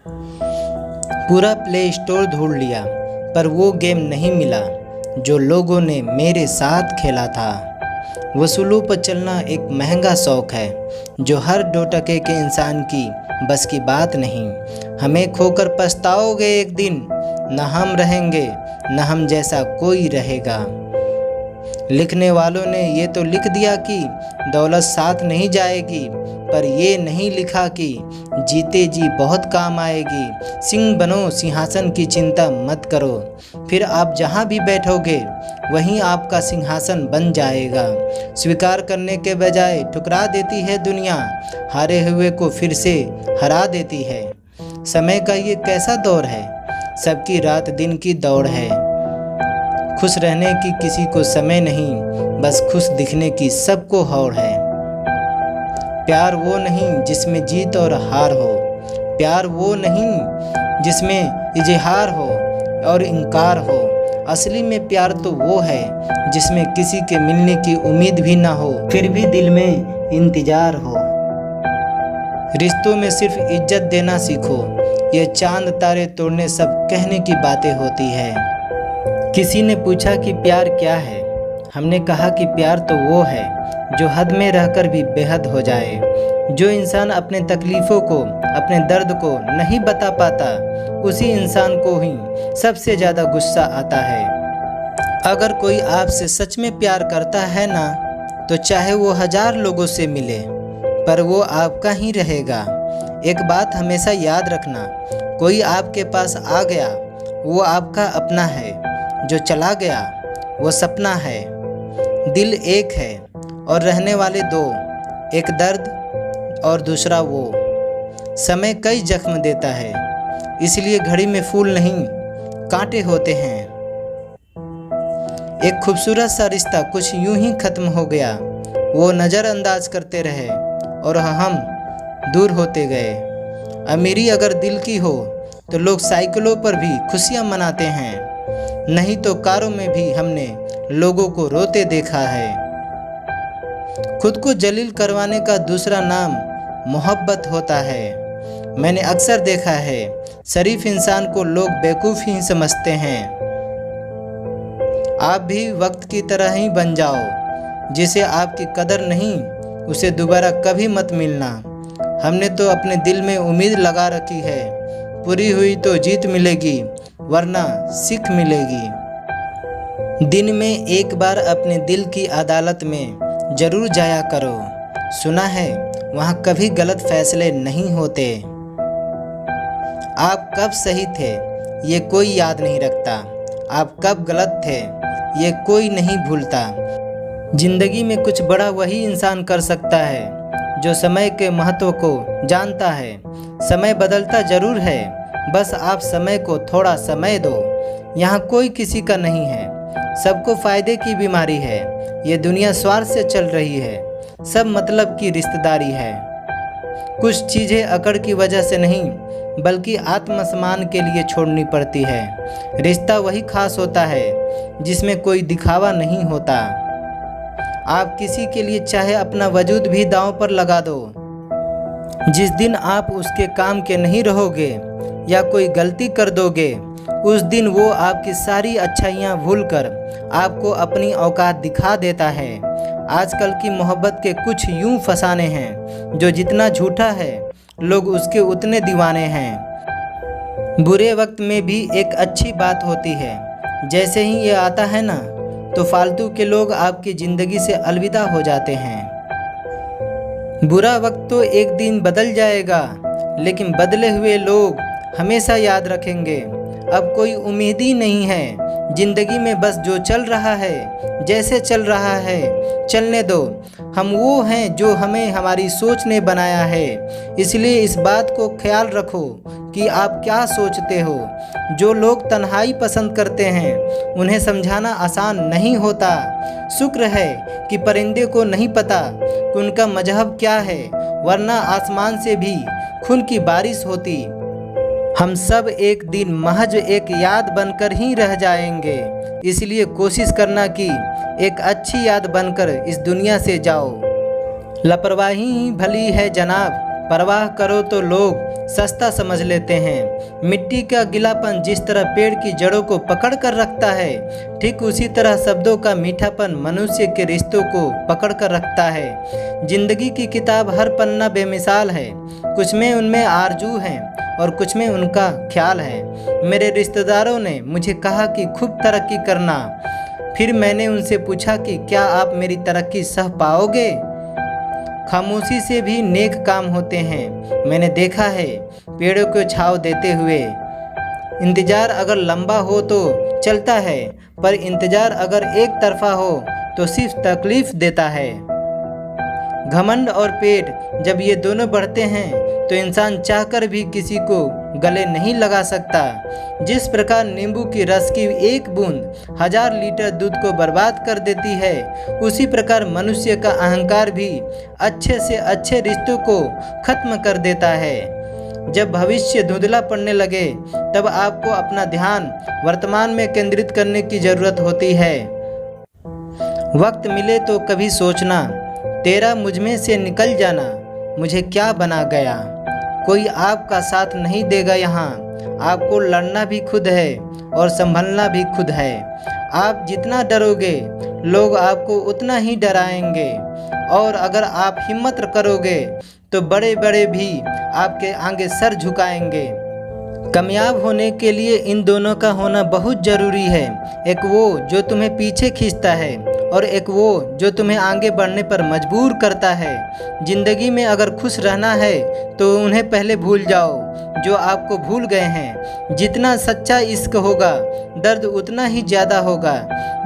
पूरा play store ढूंढ लिया पर वो गेम नहीं मिला जो लोगों ने मेरे साथ खेला था। वसूलों पर चलना एक महंगा शौक है जो हर 2 टके के इंसान की बस की बात नहीं। हमें खोकर पछताओगे एक दिन, न हम रहेंगे न हम जैसा कोई रहेगा। लिखने वालों ने ये तो लिख दिया कि दौलत साथ नहीं जाएगी, पर ये नहीं लिखा कि जीते जी बहुत काम आएगी। सिंह बनो, सिंहासन की चिंता मत करो, फिर आप जहाँ भी बैठोगे वहीं आपका सिंहासन बन जाएगा। स्वीकार करने के बजाय ठुकरा देती है दुनिया, हारे हुए को फिर से हरा देती है। समय का ये कैसा दौर है, सबकी रात दिन की दौड़ है। खुश रहने की किसी को समय नहीं, बस खुश दिखने की सबको हौड़ है। प्यार वो नहीं जिसमें जीत और हार हो, प्यार वो नहीं जिसमें इजहार हो और इनकार हो। असली में प्यार तो वो है जिसमें किसी के मिलने की उम्मीद भी ना हो, फिर भी दिल में इंतजार हो। रिश्तों में सिर्फ इज्जत देना सीखो, ये चांद तारे तोड़ने सब कहने की बातें होती है। किसी ने पूछा कि प्यार क्या है, हमने कहा कि प्यार तो वो है जो हद में रहकर भी बेहद हो जाए। जो इंसान अपने तकलीफ़ों को, अपने दर्द को नहीं बता पाता, उसी इंसान को ही सबसे ज़्यादा गुस्सा आता है। अगर कोई आपसे सच में प्यार करता है ना, तो चाहे वो 1000 लोगों से मिले, पर वो आपका ही रहेगा। एक बात हमेशा याद रखना, कोई आपके पास आ गया वो आपका अपना है, जो चला गया वो सपना है। दिल एक है और रहने वाले 2, एक दर्द और दूसरा वो। समय कई जख्म देता है, इसलिए घड़ी में फूल नहीं कांटे होते हैं। एक खूबसूरत सा रिश्ता कुछ यूं ही खत्म हो गया, वो नज़रअंदाज करते रहे और हम दूर होते गए। अमीरी अगर दिल की हो तो लोग साइकिलों पर भी खुशियां मनाते हैं, नहीं तो कारों में भी हमने लोगों को रोते देखा है। खुद को जलील करवाने का दूसरा नाम मोहब्बत होता है। मैंने अक्सर देखा है, शरीफ इंसान को लोग बेवकूफ़ ही समझते हैं। आप भी वक्त की तरह ही बन जाओ, जिसे आपकी कदर नहीं उसे दोबारा कभी मत मिलना। हमने तो अपने दिल में उम्मीद लगा रखी है, पूरी हुई तो जीत मिलेगी वरना सीख मिलेगी। दिन में एक बार अपने दिल की अदालत में ज़रूर जाया करो, सुना है वहाँ कभी गलत फैसले नहीं होते। आप कब सही थे ये कोई याद नहीं रखता, आप कब गलत थे ये कोई नहीं भूलता। जिंदगी में कुछ बड़ा वही इंसान कर सकता है जो समय के महत्व को जानता है। समय बदलता ज़रूर है, बस आप समय को थोड़ा समय दो। यहाँ कोई किसी का नहीं है, सबको फ़ायदे की बीमारी है। ये दुनिया स्वार्थ से चल रही है, सब मतलब की रिश्तेदारी है। कुछ चीज़ें अकड़ की वजह से नहीं बल्कि आत्मसम्मान के लिए छोड़नी पड़ती है। रिश्ता वही खास होता है जिसमें कोई दिखावा नहीं होता। आप किसी के लिए चाहे अपना वजूद भी दांव पर लगा दो, जिस दिन आप उसके काम के नहीं रहोगे या कोई गलती कर दोगे, उस दिन वो आपकी सारी अच्छाइयाँ भूलकर आपको अपनी औकात दिखा देता है। आजकल की मोहब्बत के कुछ यूं फसाने हैं, जो जितना झूठा है लोग उसके उतने दीवाने हैं। बुरे वक्त में भी एक अच्छी बात होती है, जैसे ही ये आता है ना, तो फालतू के लोग आपकी ज़िंदगी से अलविदा हो जाते हैं। बुरा वक्त तो एक दिन बदल जाएगा, लेकिन बदले हुए लोग हमेशा याद रखेंगे। अब कोई उम्मीद ही नहीं है ज़िंदगी में, बस जो चल रहा है जैसे चल रहा है चलने दो। हम वो हैं जो हमें हमारी सोच ने बनाया है, इसलिए इस बात को ख्याल रखो कि आप क्या सोचते हो। जो लोग तन्हाई पसंद करते हैं उन्हें समझाना आसान नहीं होता। शुक्र है कि परिंदे को नहीं पता कि उनका मजहब क्या है, वरना आसमान से भी खून की बारिश होती। हम सब एक दिन महज एक याद बनकर ही रह जाएंगे, इसलिए कोशिश करना कि एक अच्छी याद बनकर इस दुनिया से जाओ। लापरवाही ही भली है जनाब, परवाह करो तो लोग सस्ता समझ लेते हैं। मिट्टी का गीलापन जिस तरह पेड़ की जड़ों को पकड़ कर रखता है, ठीक उसी तरह शब्दों का मीठापन मनुष्य के रिश्तों को पकड़ कर रखता है। जिंदगी की किताब हर पन्ना बेमिसाल है, कुछ में उनमें आरजू हैं और कुछ में उनका ख्याल है। मेरे रिश्तेदारों ने मुझे कहा कि खूब तरक्की करना। फिर मैंने उनसे पूछा कि क्या आप मेरी तरक्की सह पाओगे? खामोशी से भी नेक काम होते हैं, मैंने देखा है पेड़ों को छांव देते हुए। इंतज़ार अगर लंबा हो तो चलता है, पर इंतज़ार अगर एक तरफा हो तो सिर्फ तकलीफ देता है। घमंड और पेट जब ये दोनों बढ़ते हैं तो इंसान चाहकर भी किसी को गले नहीं लगा सकता। जिस प्रकार नींबू की रस की एक बूंद 1000 लीटर दूध को बर्बाद कर देती है, उसी प्रकार मनुष्य का अहंकार भी अच्छे से अच्छे रिश्तों को खत्म कर देता है। जब भविष्य धुंधला पड़ने लगे तब आपको अपना ध्यान वर्तमान में केंद्रित करने की ज़रूरत होती है। वक्त मिले तो कभी सोचना, तेरा मुझमें से निकल जाना मुझे क्या बना गया। कोई आपका साथ नहीं देगा यहाँ, आपको लड़ना भी खुद है और संभलना भी खुद है। आप जितना डरोगे लोग आपको उतना ही डराएंगे, और अगर आप हिम्मत करोगे तो बड़े बड़े भी आपके आगे सर झुकाएंगे। कामयाब होने के लिए इन दोनों का होना बहुत ज़रूरी है, एक वो जो तुम्हें पीछे खींचता है और एक वो जो तुम्हें आगे बढ़ने पर मजबूर करता है। ज़िंदगी में अगर खुश रहना है तो उन्हें पहले भूल जाओ जो आपको भूल गए हैं। जितना सच्चा इश्क होगा दर्द उतना ही ज़्यादा होगा।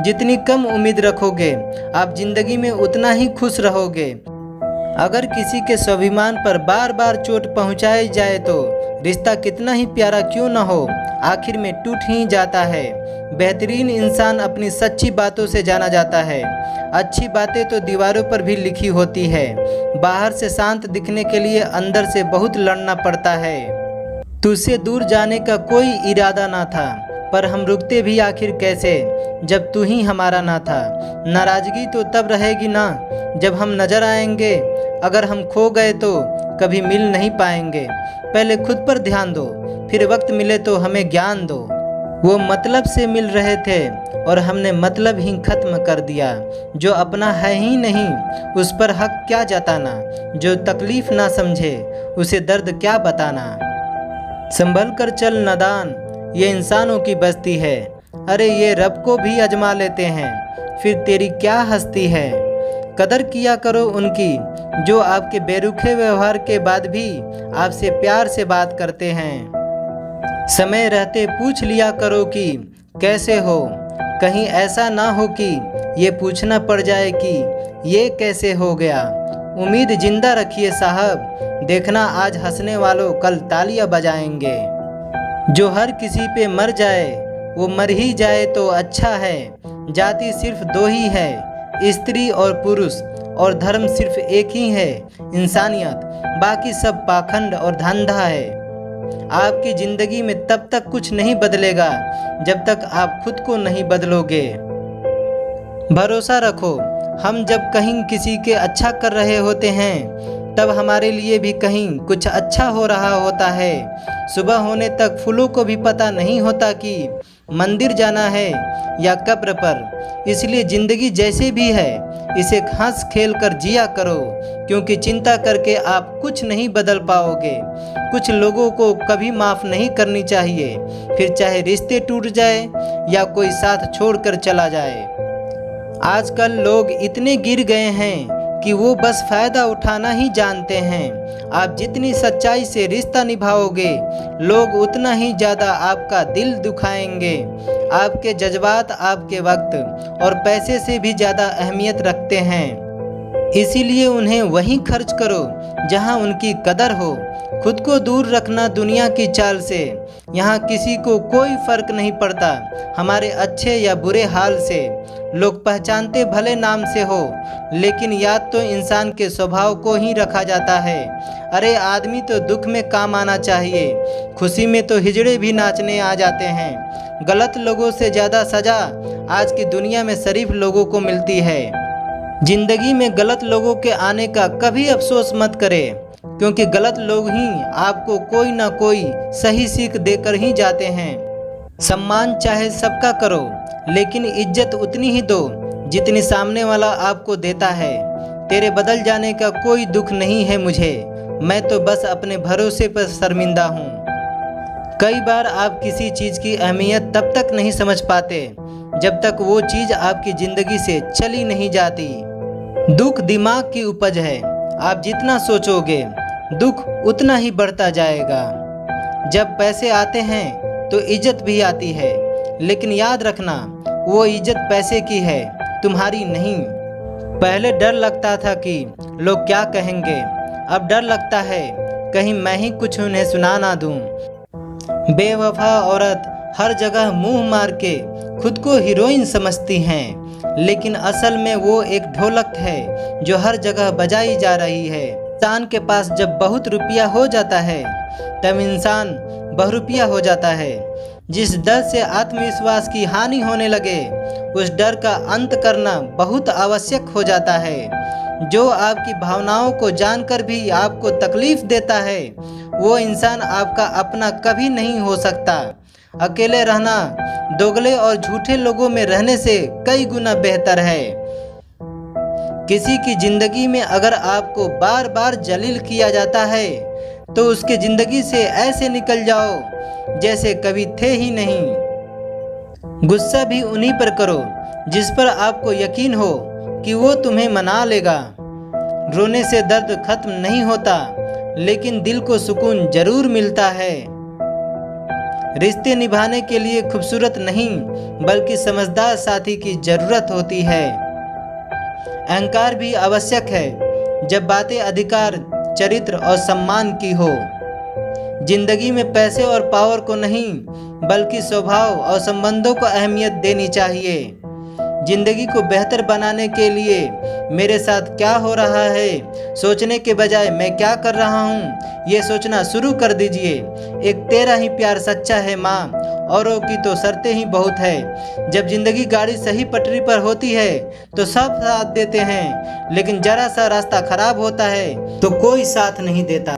जितनी कम उम्मीद रखोगे आप ज़िंदगी में उतना ही खुश रहोगे। अगर किसी के स्वाभिमान पर बार बार चोट पहुंचाई जाए तो रिश्ता कितना ही प्यारा क्यों न हो, आखिर में टूट ही जाता है। बेहतरीन इंसान अपनी सच्ची बातों से जाना जाता है। अच्छी बातें तो दीवारों पर भी लिखी होती है। बाहर से शांत दिखने के लिए अंदर से बहुत लड़ना पड़ता है। तुझसे दूर जाने का कोई इरादा ना था, पर हम रुकते भी आखिर कैसे जब तू ही हमारा ना था। नाराज़गी तो तब रहेगी ना जब हम नज़र आएंगे। अगर हम खो गए तो कभी मिल नहीं पाएंगे। पहले खुद पर ध्यान दो, फिर वक्त मिले तो हमें ज्ञान दो। वो मतलब से मिल रहे थे और हमने मतलब ही खत्म कर दिया। जो अपना है ही नहीं उस पर हक क्या जताना, जो तकलीफ़ ना समझे उसे दर्द क्या बताना। संभल कर चल नादान, ये इंसानों की बस्ती है। अरे ये रब को भी आजमा लेते हैं, फिर तेरी क्या हस्ती है। कदर किया करो उनकी जो आपके बेरुखे व्यवहार के बाद भी आपसे प्यार से बात करते हैं। समय रहते पूछ लिया करो कि कैसे हो, कहीं ऐसा ना हो कि ये पूछना पड़ जाए कि ये कैसे हो गया। उम्मीद जिंदा रखिए साहब, देखना आज हंसने वालों कल तालियां बजाएंगे। जो हर किसी पे मर जाए वो मर ही जाए तो अच्छा है। जाति सिर्फ दो ही है, स्त्री और पुरुष, और धर्म सिर्फ एक ही है, इंसानियत। बाकी सब पाखंड और धंधा है। आपकी ज़िंदगी में तब तक कुछ नहीं बदलेगा जब तक आप खुद को नहीं बदलोगे। भरोसा रखो, हम जब कहीं किसी के अच्छा कर रहे होते हैं तब हमारे लिए भी कहीं कुछ अच्छा हो रहा होता है। सुबह होने तक फूलों को भी पता नहीं होता कि मंदिर जाना है या कब्र पर। इसलिए ज़िंदगी जैसे भी है इसे हंस खेल कर जिया करो, क्योंकि चिंता करके आप कुछ नहीं बदल पाओगे। कुछ लोगों को कभी माफ़ नहीं करनी चाहिए, फिर चाहे रिश्ते टूट जाए या कोई साथ छोड़कर चला जाए। आजकल लोग इतने गिर गए हैं कि वो बस फ़ायदा उठाना ही जानते हैं। आप जितनी सच्चाई से रिश्ता निभाओगे लोग उतना ही ज़्यादा आपका दिल दुखाएंगे। आपके जज्बात आपके वक्त और पैसे से भी ज़्यादा अहमियत रखते हैं, इसीलिए उन्हें वहीं खर्च करो जहां उनकी कदर हो। खुद को दूर रखना दुनिया की चाल से। यहाँ किसी को कोई फ़र्क नहीं पड़ता हमारे अच्छे या बुरे हाल से। लोग पहचानते भले नाम से हो, लेकिन याद तो इंसान के स्वभाव को ही रखा जाता है। अरे आदमी तो दुख में काम आना चाहिए, खुशी में तो हिजड़े भी नाचने आ जाते हैं। गलत लोगों से ज़्यादा सज़ा आज की दुनिया में शरीफ लोगों को मिलती है। ज़िंदगी में गलत लोगों के आने का कभी अफसोस मत करें, क्योंकि गलत लोग ही आपको कोई ना कोई सही सीख देकर ही जाते हैं। सम्मान चाहे सबका करो, लेकिन इज्जत उतनी ही दो जितनी सामने वाला आपको देता है। तेरे बदल जाने का कोई दुख नहीं है मुझे, मैं तो बस अपने भरोसे पर शर्मिंदा हूँ। कई बार आप किसी चीज़ की अहमियत तब तक नहीं समझ पाते जब तक वो चीज़ आपकी ज़िंदगी से चली नहीं जाती। दुख दिमाग की उपज है, आप जितना सोचोगे दुख उतना ही बढ़ता जाएगा। जब पैसे आते हैं तो इज्जत भी आती है, लेकिन याद रखना वो इज्जत पैसे की है, तुम्हारी नहीं। पहले डर लगता था कि लोग क्या कहेंगे, अब डर लगता है कहीं मैं ही कुछ उन्हें सुना ना दूं। बेवफा औरत हर जगह मुंह मार के खुद को हीरोइन समझती हैं, लेकिन असल में वो एक ढोलक है जो हर जगह बजाई जा रही है। इंसान के पास जब बहुत रुपया हो जाता है तब इंसान बहुरुपया हो जाता है। जिस डर से आत्मविश्वास की हानि होने लगे उस डर का अंत करना बहुत आवश्यक हो जाता है। जो आपकी भावनाओं को जानकर भी आपको तकलीफ देता है वो इंसान आपका अपना कभी नहीं हो सकता। अकेले रहना दोगले और झूठे लोगों में रहने से कई गुना बेहतर है। किसी की जिंदगी में अगर आपको बार बार जलील किया जाता है तो उसके जिंदगी से ऐसे निकल जाओ जैसे कभी थे ही नहीं। गुस्सा भी उन्हीं पर करो जिस पर आपको यकीन हो कि वो तुम्हें मना लेगा। रोने से दर्द खत्म नहीं होता, लेकिन दिल को सुकून जरूर मिलता है। रिश्ते निभाने के लिए खूबसूरत नहीं बल्कि समझदार साथी की जरूरत होती है। अहंकार भी आवश्यक है जब बातें अधिकार, चरित्र और सम्मान की हो। जिंदगी में पैसे और पावर को नहीं बल्कि स्वभाव और संबंधों को अहमियत देनी चाहिए। जिंदगी को बेहतर बनाने के लिए मेरे साथ क्या हो रहा है सोचने के बजाय मैं क्या कर रहा हूँ ये सोचना शुरू कर दीजिए। एक तेरा ही प्यार सच्चा है माँ, औरों की तो शर्तें ही बहुत है। जब जिंदगी गाड़ी सही पटरी पर होती है तो सब साथ देते हैं, लेकिन जरा सा रास्ता खराब होता है तो कोई साथ नहीं देता।